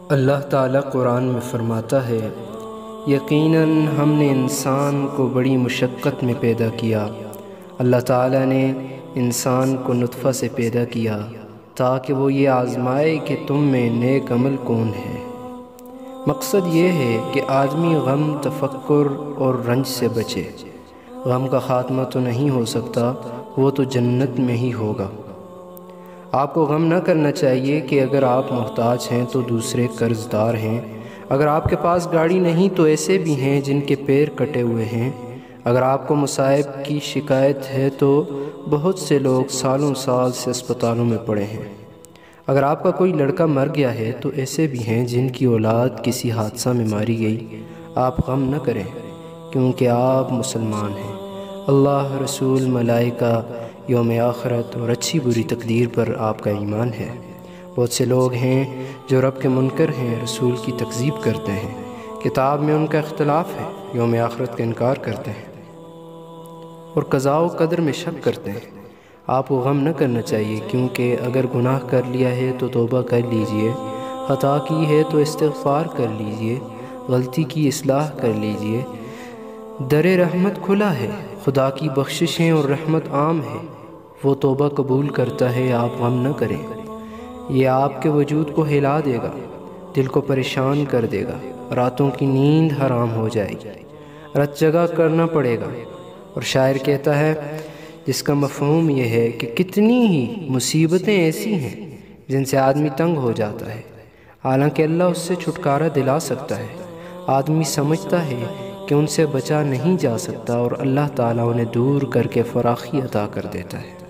اللہ تعالیٰ قرآن میں فرماتا ہے، یقیناً ہم نے انسان کو بڑی مشقت میں پیدا کیا۔ اللہ تعالیٰ نے انسان کو نطفہ سے پیدا کیا تاکہ وہ یہ آزمائے کہ تم میں نیک عمل کون ہے۔ مقصد یہ ہے کہ آدمی غم، تفکر اور رنج سے بچے۔ غم کا خاتمہ تو نہیں ہو سکتا، وہ تو جنت میں ہی ہوگا۔ آپ کو غم نہ کرنا چاہیے کہ اگر آپ محتاج ہیں تو دوسرے قرض دار ہیں، اگر آپ کے پاس گاڑی نہیں تو ایسے بھی ہیں جن کے پیر کٹے ہوئے ہیں، اگر آپ کو مصائب کی شکایت ہے تو بہت سے لوگ سالوں سال سے اسپتالوں میں پڑے ہیں، اگر آپ کا کوئی لڑکا مر گیا ہے تو ایسے بھی ہیں جن کی اولاد کسی حادثہ میں ماری گئی۔ آپ غم نہ کریں کیونکہ آپ مسلمان ہیں۔ اللہ، رسول، ملائکہ، یوم آخرت اور اچھی بری تقدیر پر آپ کا ایمان ہے۔ بہت سے لوگ ہیں جو رب کے منکر ہیں، رسول کی تکذیب کرتے ہیں، کتاب میں ان کا اختلاف ہے، یوم آخرت کا انکار کرتے ہیں اور قضاء و قدر میں شک کرتے ہیں۔ آپ کو غم نہ کرنا چاہیے کیونکہ اگر گناہ کر لیا ہے تو توبہ کر لیجئے، خطا کی ہے تو استغفار کر لیجئے، غلطی کی اصلاح کر لیجئے۔ در رحمت کھلا ہے، خدا کی بخششیں اور رحمت عام ہے، وہ توبہ قبول کرتا ہے۔ آپ غم نہ کریں، یہ آپ کے وجود کو ہلا دے گا، دل کو پریشان کر دے گا، راتوں کی نیند حرام ہو جائے گی، رت جگہ کرنا پڑے گا۔ اور شاعر کہتا ہے جس کا مفہوم یہ ہے کہ کتنی ہی مصیبتیں ایسی ہیں جن سے آدمی تنگ ہو جاتا ہے، حالانکہ اللہ اس سے چھٹکارا دلا سکتا ہے۔ آدمی سمجھتا ہے کہ ان سے بچا نہیں جا سکتا اور اللہ تعالیٰ انہیں دور کر کے فراخی عطا کر دیتا ہے۔